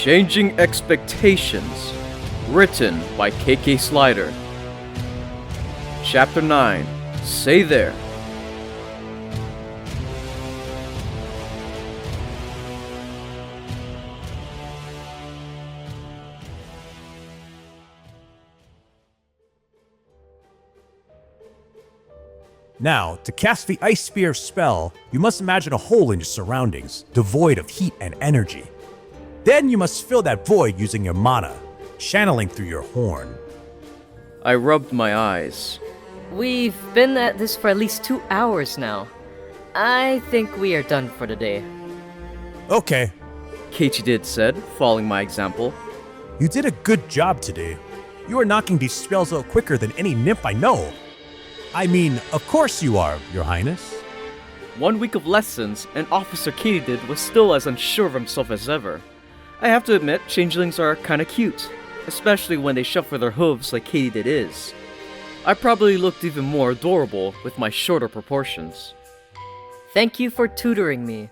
Changing Expectations, written by KK Slider. Chapter 9, Say There. Now, to cast the Ice Spear spell, you must imagine a hole in your surroundings, devoid of heat and energy. Then you must fill that void using your mana, channeling through your horn. I rubbed my eyes. We've been at this for at least 2 hours now. I think we are done for the day. Okay, Katydid said, following my example. you did a good job today. You are knocking these spells out quicker than any nymph I know. I mean, of course you are, Your Highness. 1 week of lessons, and Officer Katydid was still as unsure of himself as ever. I have to admit, changelings are kinda cute, especially when they shuffle their hooves like Katydid is. I probably looked even more adorable with my shorter proportions. Thank you for tutoring me.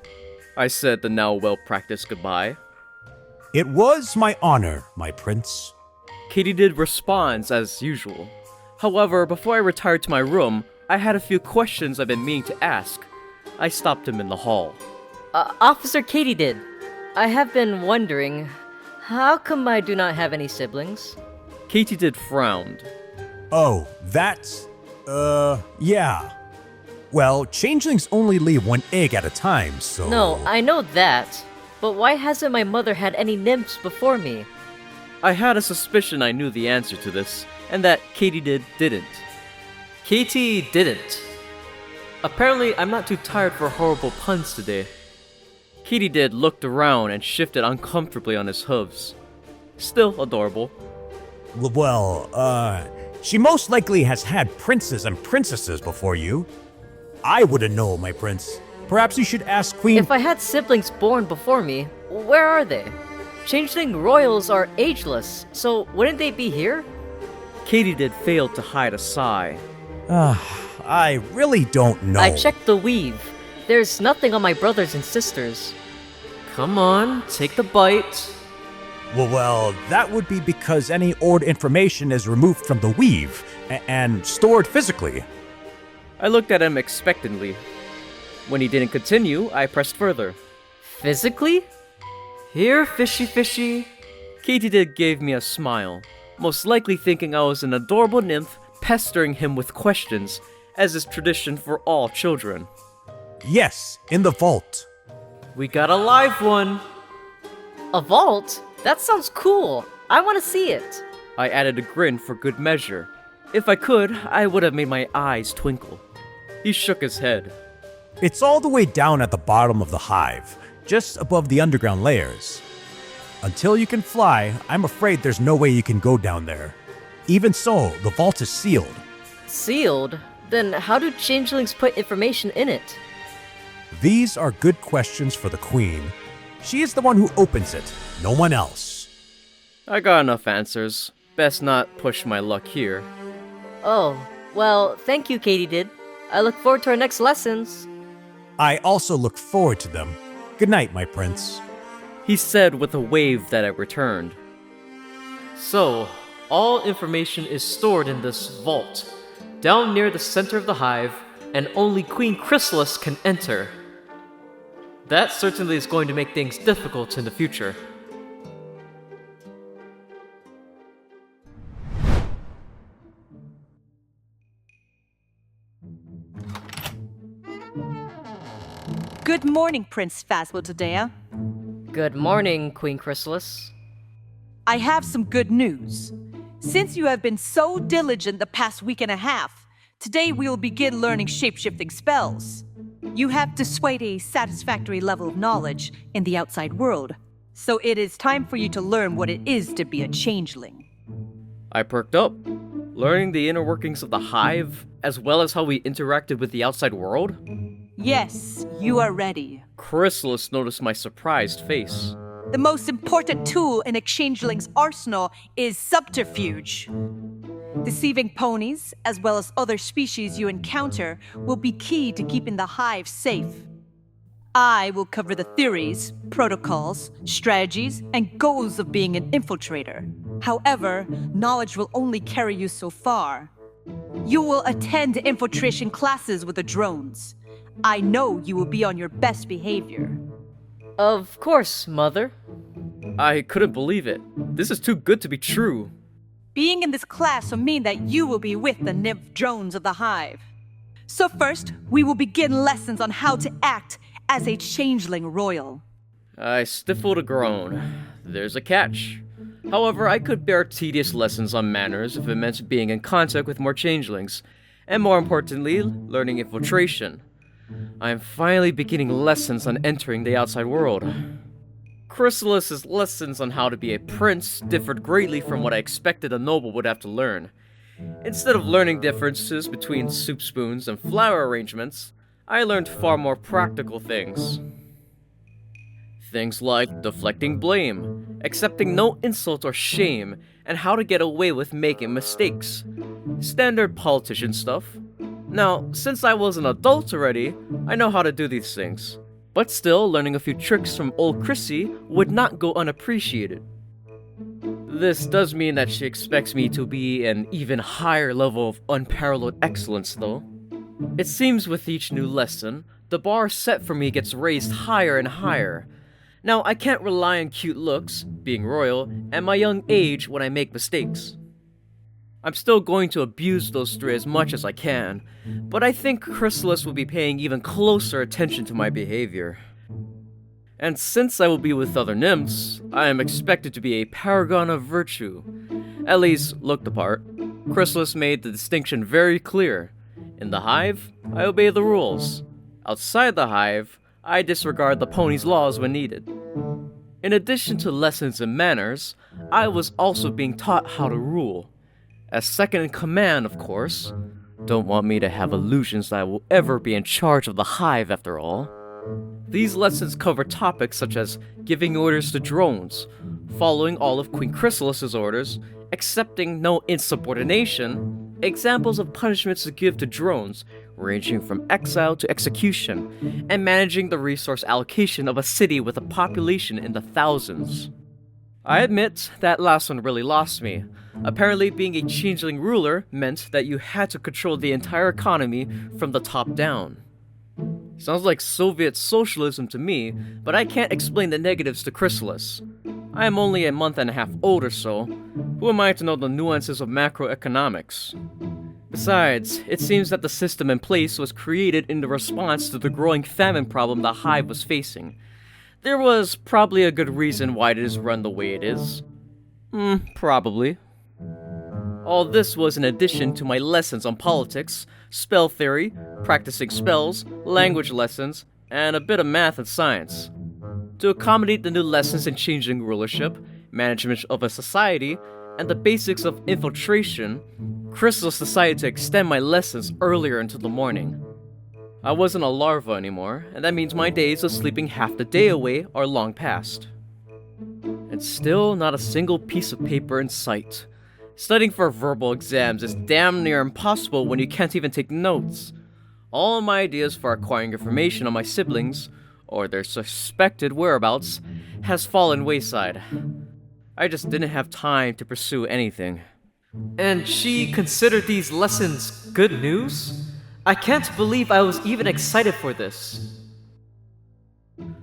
I said the now well-practiced goodbye. It was my honor, my prince. Katydid responds as usual. However, before I retired to my room, I had a few questions I've been meaning to ask. I stopped him in the hall. Officer Katydid, I have been wondering, how come I do not have any siblings? Katydid frowned. Oh, that's... yeah. Well, changelings only lay one egg at a time, so... No, I know that. But why hasn't my mother had any nymphs before me? I had a suspicion I knew the answer to this, and that Katydid didn't. Katie didn't. Apparently, I'm not too tired for horrible puns today. Katydid looked around and shifted uncomfortably on his hooves. Still adorable. Well, she most likely has had princes and princesses before you. I wouldn't know, my prince. Perhaps you should ask Queen... If I had siblings born before me, where are they? Changeling royals are ageless, so wouldn't they be here? Katydid failed to hide a sigh. I really don't know. I checked the weave. There's nothing on my brothers and sisters. Come on, take the bite. Well, that would be because any old information is removed from the weave and stored physically. I looked at him expectantly. When he didn't continue, I pressed further. Physically? Here, fishy fishy. Katydid gave me a smile, most likely thinking I was an adorable nymph pestering him with questions, as is tradition for all children. Yes, in the vault. We got a live one. A vault? That sounds cool. I want to see it. I added a grin for good measure. If I could, I would have made my eyes twinkle. He shook his head. It's all the way down at the bottom of the hive, just above the underground layers. Until you can fly, I'm afraid there's no way you can go down there. Even so, the vault is sealed. Sealed? Then how do changelings put information in it? These are good questions for the queen. She is the one who opens it, no one else. I got enough answers. Best not push my luck here. Oh, well, thank you, Katydid. I look forward to our next lessons. I also look forward to them. Good night, my prince. He said with a wave that I returned. So, all information is stored in this vault, down near the center of the hive, and only Queen Chrysalis can enter. That certainly is going to make things difficult in the future. Good morning, Prince Phasmodea. Good morning, Queen Chrysalis. I have some good news. Since you have been so diligent the past week and a half, today we will begin learning shape-shifting spells. You have displayed a satisfactory level of knowledge in the outside world, so it is time for you to learn what it is to be a changeling. I perked up, learning the inner workings of the hive, as well as how we interacted with the outside world. Yes, you are ready. Chrysalis noticed my surprised face. The most important tool in a changeling's arsenal is subterfuge. Deceiving ponies, as well as other species you encounter, will be key to keeping the hive safe. I will cover the theories, protocols, strategies, and goals of being an infiltrator. However, knowledge will only carry you so far. You will attend infiltration classes with the drones. I know you will be on your best behavior. Of course, Mother. I couldn't believe it. This is too good to be true. Being in this class will mean that you will be with the nymph drones of the hive. So first, we will begin lessons on how to act as a changeling royal. I stifled a groan. There's a catch. However, I could bear tedious lessons on manners if it meant being in contact with more changelings, and more importantly, learning infiltration. I am finally beginning lessons on entering the outside world. Chrysalis's lessons on how to be a prince differed greatly from what I expected a noble would have to learn. Instead of learning differences between soup spoons and flower arrangements, I learned far more practical things. Things like deflecting blame, accepting no insult or shame, and how to get away with making mistakes. Standard politician stuff. Now, since I was an adult already, I know how to do these things. But still, learning a few tricks from old Chrissy would not go unappreciated. This does mean that she expects me to be an even higher level of unparalleled excellence, though. It seems with each new lesson, the bar set for me gets raised higher and higher. Now, I can't rely on cute looks, being royal, and my young age when I make mistakes. I'm still going to abuse those three as much as I can, but I think Chrysalis will be paying even closer attention to my behavior. And since I will be with other nymphs, I am expected to be a paragon of virtue. At least, look the part. Chrysalis made the distinction very clear. In the hive, I obey the rules. Outside the hive, I disregard the pony's laws when needed. In addition to lessons in manners, I was also being taught how to rule. As second in command, of course. Don't want me to have illusions that I will ever be in charge of the hive after all. These lessons cover topics such as giving orders to drones, following all of Queen Chrysalis's orders, accepting no insubordination, examples of punishments to give to drones, ranging from exile to execution, and managing the resource allocation of a city with a population in the thousands. I admit that last one really lost me. Apparently, being a changeling ruler meant that you had to control the entire economy from the top down. Sounds like Soviet socialism to me, but I can't explain the negatives to Chrysalis. I am only a month and a half old or so. Who am I to know the nuances of macroeconomics? Besides, it seems that the system in place was created in the response to the growing famine problem the hive was facing. There was probably a good reason why it is run the way it is. Probably. All this was in addition to my lessons on politics, spell theory, practicing spells, language lessons, and a bit of math and science. To accommodate the new lessons in changing rulership, management of a society, and the basics of infiltration, Chrysalis decided to extend my lessons earlier into the morning. I wasn't a larva anymore, and that means my days of sleeping half the day away are long past. And still not a single piece of paper in sight. Studying for verbal exams is damn near impossible when you can't even take notes. All my ideas for acquiring information on my siblings, or their suspected whereabouts, has fallen wayside. I just didn't have time to pursue anything. And she considered these lessons good news? I can't believe I was even excited for this.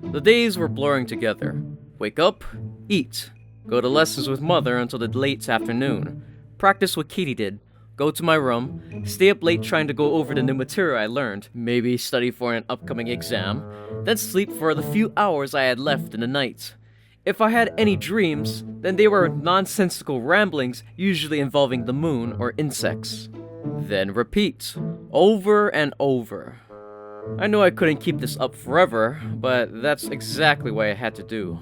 The days were blurring together. Wake up, eat, go to lessons with Mother until the late afternoon, practice what Katie did, go to my room, stay up late trying to go over the new material I learned, maybe study for an upcoming exam, then sleep for the few hours I had left in the night. If I had any dreams, then they were nonsensical ramblings usually involving the moon or insects. Then repeat, over and over. I knew I couldn't keep this up forever, but that's exactly what I had to do.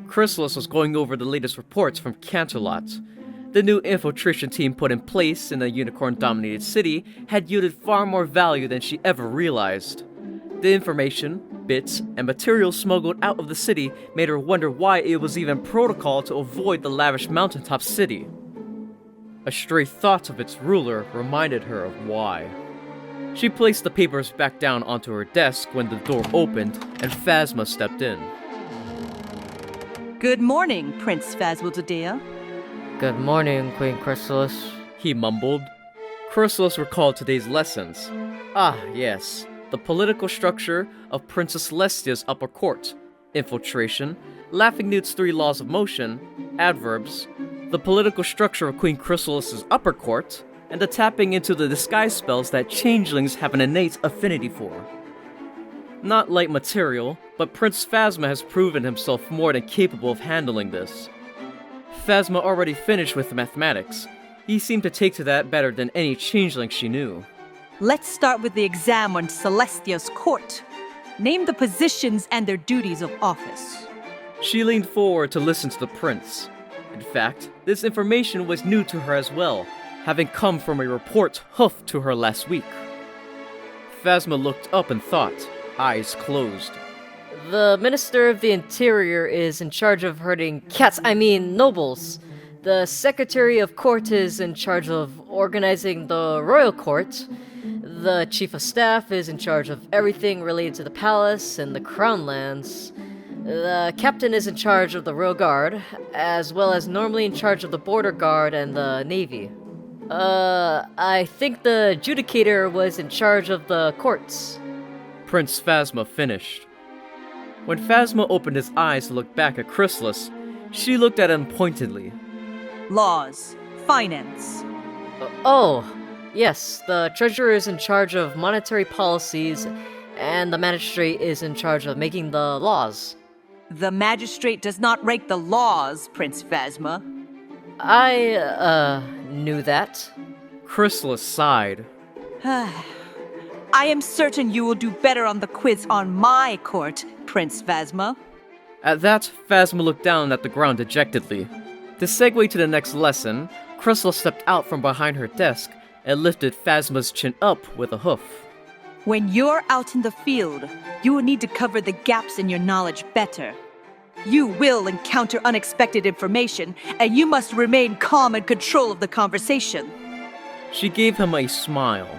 Chrysalis was going over the latest reports from Canterlot. The new infiltration team put in place in a unicorn-dominated city had yielded far more value than she ever realized. The information, bits, and materials smuggled out of the city made her wonder why it was even protocol to avoid the lavish mountaintop city. A stray thought of its ruler reminded her of why. She placed the papers back down onto her desk when the door opened and Phasma stepped in. Good morning, Prince Phasma. Good morning, Queen Chrysalis. He mumbled. Chrysalis recalled today's lessons. Ah, yes. The political structure of Princess Celestia's upper court. Infiltration, Laughing Newt's 3 laws of motion, adverbs, the political structure of Queen Chrysalis's upper court, and the tapping into the disguise spells that changelings have an innate affinity for. Not light material, but Prince Phasma has proven himself more than capable of handling this. Phasma already finished with mathematics. He seemed to take to that better than any changeling she knew. Let's start with the exam on Celestia's court. Name the positions and their duties of office. She leaned forward to listen to the prince. In fact, this information was new to her as well, having come from a report hoofed to her last week. Phasma looked up and thought, eyes closed. The Minister of the Interior is in charge of herding nobles. The Secretary of Court is in charge of organizing the royal court. The Chief of Staff is in charge of everything related to the palace and the crown lands. The Captain is in charge of the Royal Guard, as well as normally in charge of the Border Guard and the Navy. I think the Judicator was in charge of the courts. Prince Phasma finished. When Phasma opened his eyes to look back at Chrysalis, she looked at him pointedly. Laws, finance. Yes, the Treasurer is in charge of monetary policies, and the Magistrate is in charge of making the laws. The Magistrate does not write the laws, Prince Phasma. I knew that. Chrysalis sighed. I am certain you will do better on the quiz on my court, Prince Phasma. At that, Phasma looked down at the ground dejectedly. To segue to the next lesson, Chrysalis stepped out from behind her desk and lifted Phasma's chin up with a hoof. When you're out in the field, you will need to cover the gaps in your knowledge better. You will encounter unexpected information, and you must remain calm and control of the conversation. She gave him a smile.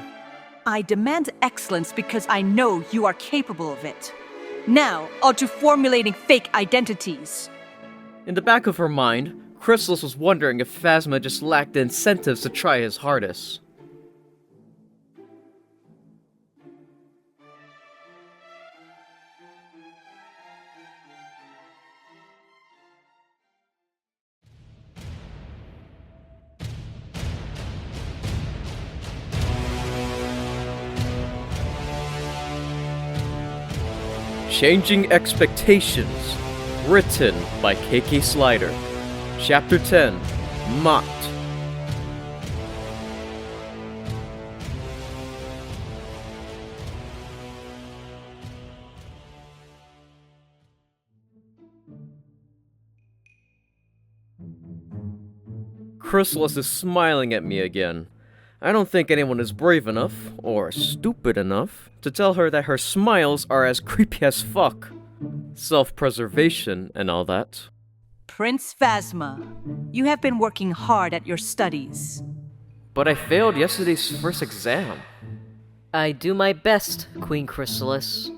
I demand excellence because I know you are capable of it. Now, on to formulating fake identities. In the back of her mind, Chrysalis was wondering if Phasma just lacked the incentives to try his hardest. Changing Expectations, written by KK Slider. Chapter 10, Mocked. Chrysalis is smiling at me again. I don't think anyone is brave enough, or stupid enough, to tell her that her smiles are as creepy as fuck. Self-preservation and all that. Prince Phasma, you have been working hard at your studies. But I failed yesterday's first exam. I do my best, Queen Chrysalis.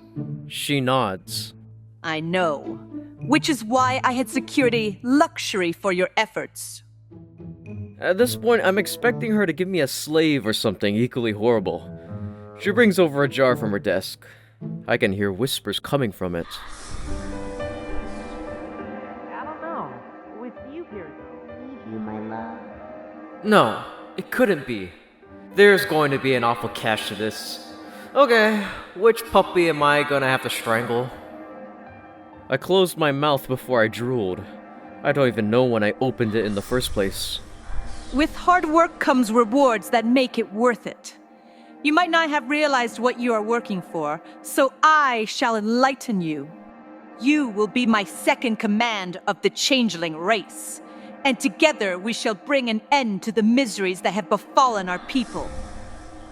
She nods. I know, which is why I had secured a luxury for your efforts. At this point, I'm expecting her to give me a slave or something equally horrible. She brings over a jar from her desk. I can hear whispers coming from it. I don't know. With you here, though. Leave you, my love. No, it couldn't be. There's going to be an awful catch to this. Okay, which puppy am I gonna have to strangle? I closed my mouth before I drooled. I don't even know when I opened it in the first place. With hard work comes rewards that make it worth it. You might not have realized what you are working for, so I shall enlighten you. You will be my second command of the changeling race, and together we shall bring an end to the miseries that have befallen our people.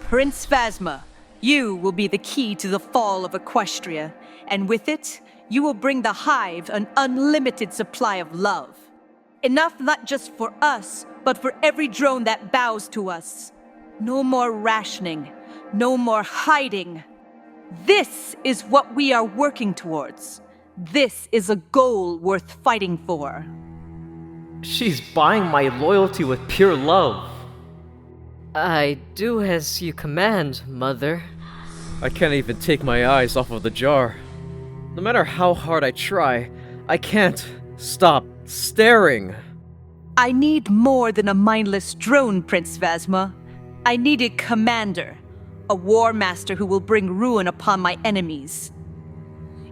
Prince Phasma, you will be the key to the fall of Equestria, And with it, you will bring the Hive an unlimited supply of love. Enough not just for us, but for every drone that bows to us. No more rationing, no more hiding. This is what we are working towards. This is a goal worth fighting for. She's buying my loyalty with pure love. I do as you command, Mother. I can't even take my eyes off of the jar. No matter how hard I try, I can't stop staring. I need more than a mindless drone, Prince Phasma. I need a commander, a war master who will bring ruin upon my enemies.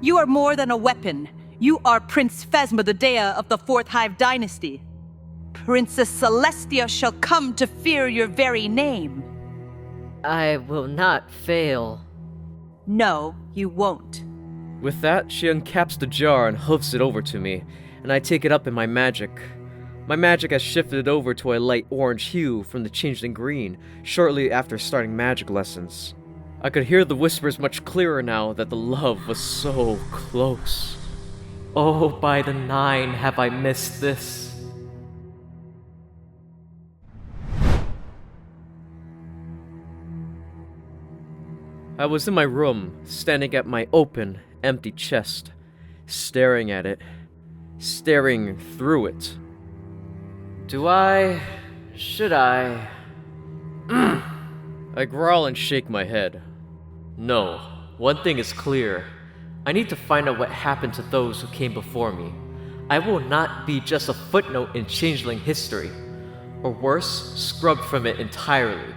You are more than a weapon. You are Prince Phasma the Dea of the Fourth Hive Dynasty. Princess Celestia shall come to fear your very name. I will not fail. No, you won't. With that, she uncaps the jar and hoofs it over to me, and I take it up in my magic. My magic has shifted over to a light orange hue from the changeling green shortly after starting magic lessons. I could hear the whispers much clearer now that the love was so close. Oh, by the 9 have I missed this. I was in my room, standing at my open, empty chest, staring at it, staring through it. Should I? I growl and shake my head. No, one thing is clear. I need to find out what happened to those who came before me. I will not be just a footnote in changeling history, or worse, scrubbed from it entirely.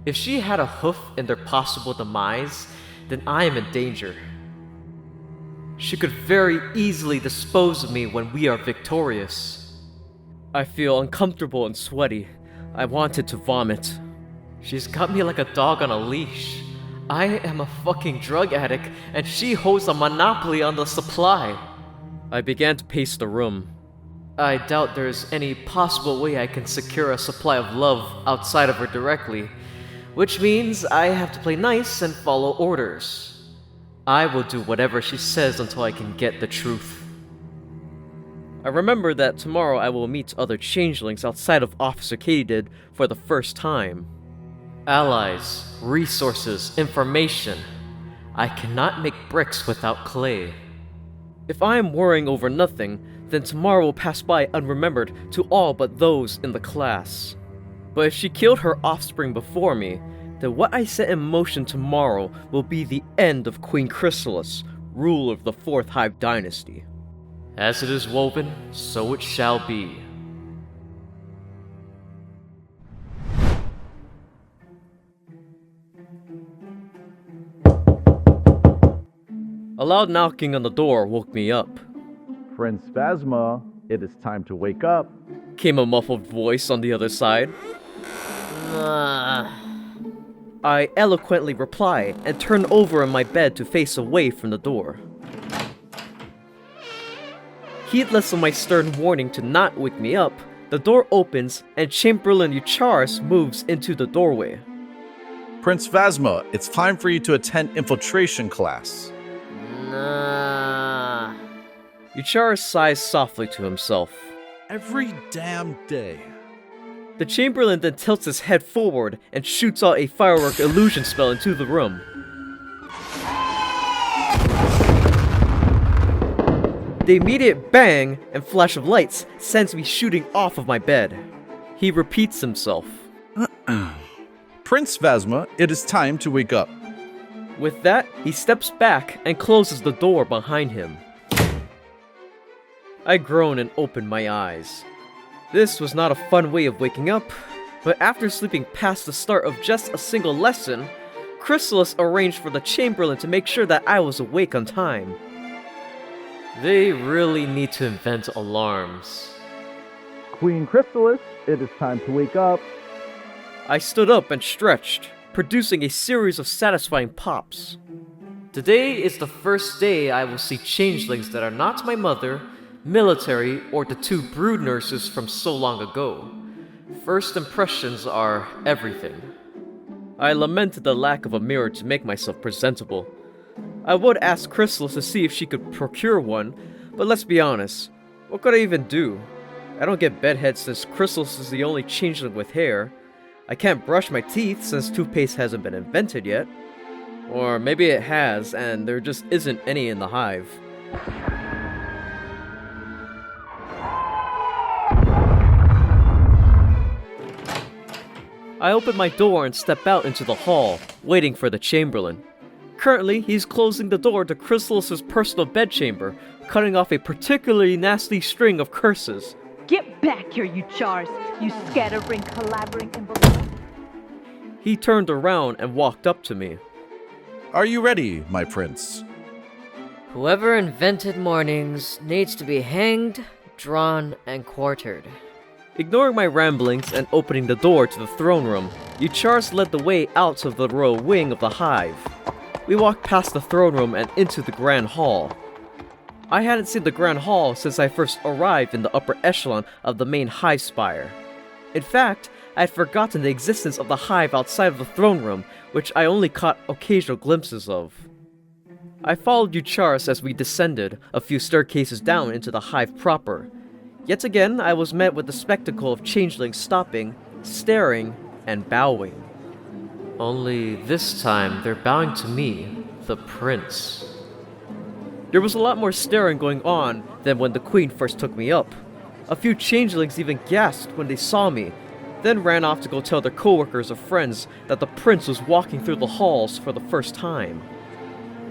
If she had a hoof in their possible demise, then I am in danger. She could very easily dispose of me when we are victorious. I feel uncomfortable and sweaty. I wanted to vomit. She's got me like a dog on a leash. I am a fucking drug addict, and she holds a monopoly on the supply. I began to pace the room. I doubt there's any possible way I can secure a supply of love outside of her directly, which means I have to play nice and follow orders. I will do whatever she says until I can get the truth. I remember that tomorrow I will meet other changelings outside of Officer Katydid for the first time. Allies, resources, information. I cannot make bricks without clay. If I am worrying over nothing, then tomorrow will pass by unremembered to all but those in the class. But if she killed her offspring before me, then what I set in motion tomorrow will be the end of Queen Chrysalis, ruler of the Fourth Hive Dynasty. As it is woven, so it shall be. A loud knocking on the door woke me up. Prince Phasma, it is time to wake up. Came a muffled voice on the other side. I eloquently reply and turn over in my bed to face away from the door. Heedless of my stern warning to not wake me up, the door opens and Chamberlain Eucharis moves into the doorway. Prince Phasma, it's time for you to attend infiltration class. Eucharis sighs softly to himself. Every damn day. The Chamberlain then tilts his head forward and shoots out a firework illusion spell into the room. The immediate bang and flash of lights sends me shooting off of my bed. He repeats himself. Prince Phasma, it is time to wake up. With that, he steps back and closes the door behind him. I groan and open my eyes. This was not a fun way of waking up, but after sleeping past the start of just a single lesson, Chrysalis arranged for the Chamberlain to make sure that I was awake on time. They really need to invent alarms. Queen Chrysalis, it is time to wake up. I stood up and stretched, producing a series of satisfying pops. Today is the first day I will see changelings that are not my mother, military, or the 2 brood nurses from so long ago. First impressions are everything. I lamented the lack of a mirror to make myself presentable. I would ask Chrysalis to see if she could procure one, but let's be honest, what could I even do? I don't get bedhead since Chrysalis is the only changeling with hair. I can't brush my teeth since toothpaste hasn't been invented yet. Or maybe it has, and there just isn't any in the hive. I open my door and step out into the hall, waiting for the Chamberlain. Currently, he's closing the door to Chrysalis' personal bedchamber, cutting off a particularly nasty string of curses. Get back here, you chars, you scattering, collaborating, and... He turned around and walked up to me. Are you ready, my prince? Whoever invented mornings needs to be hanged, drawn, and quartered. Ignoring my ramblings and opening the door to the throne room, Yuchars led the way out of the royal wing of the hive. We walked past the throne room and into the grand hall. I hadn't seen the grand hall since I first arrived in the upper echelon of the main hive spire. In fact, I had forgotten the existence of the hive outside of the throne room, which I only caught occasional glimpses of. I followed Yuchars as we descended a few staircases down into the hive proper. Yet again, I was met with the spectacle of changelings stopping, staring, and bowing. Only this time they're bowing to me, the prince. There was a lot more staring going on than when the queen first took me up. A few changelings even gasped when they saw me, then ran off to go tell their coworkers or friends that the prince was walking through the halls for the first time.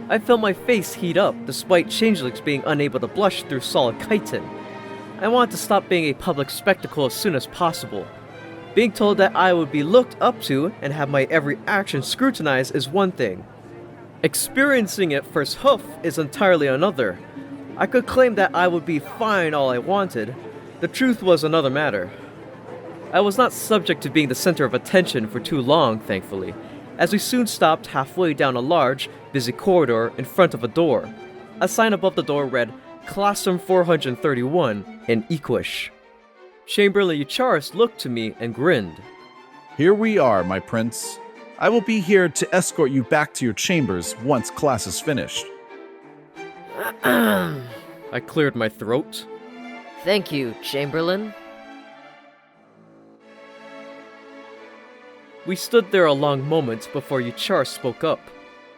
I felt my face heat up despite changelings being unable to blush through solid chitin. I wanted to stop being a public spectacle as soon as possible. Being told that I would be looked up to and have my every action scrutinized is one thing. Experiencing it first hoof is entirely another. I could claim that I would be fine all I wanted. The truth was another matter. I was not subject to being the center of attention for too long, thankfully, as we soon stopped halfway down a large, busy corridor in front of a door. A sign above the door read, Classroom 431 in Equish. Chamberlain Yucharis looked to me and grinned. Here we are, my prince. I will be here to escort you back to your chambers once class is finished. I cleared my throat. Thank you, Chamberlain. We stood there a long moment before Yuchar spoke up.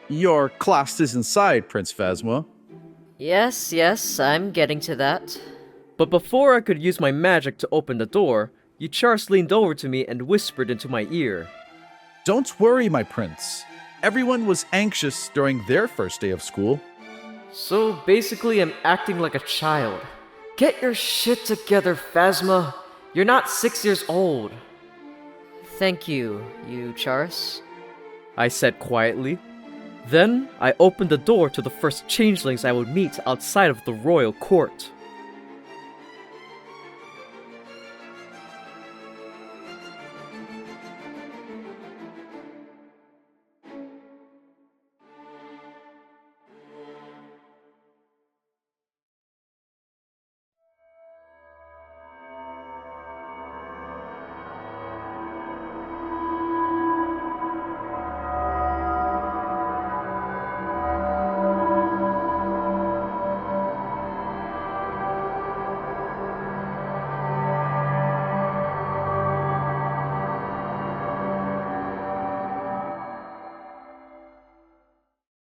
Your class is inside, Prince Phasma. Yes, I'm getting to that. But before I could use my magic to open the door, Yuchars leaned over to me and whispered into my ear. Don't worry, my prince. Everyone was anxious during their first day of school. So basically I'm acting like a child. Get your shit together, Phasma. You're not 6 years old. Thank you, Yuchars. I said quietly. Then I opened the door to the first changelings I would meet outside of the royal court.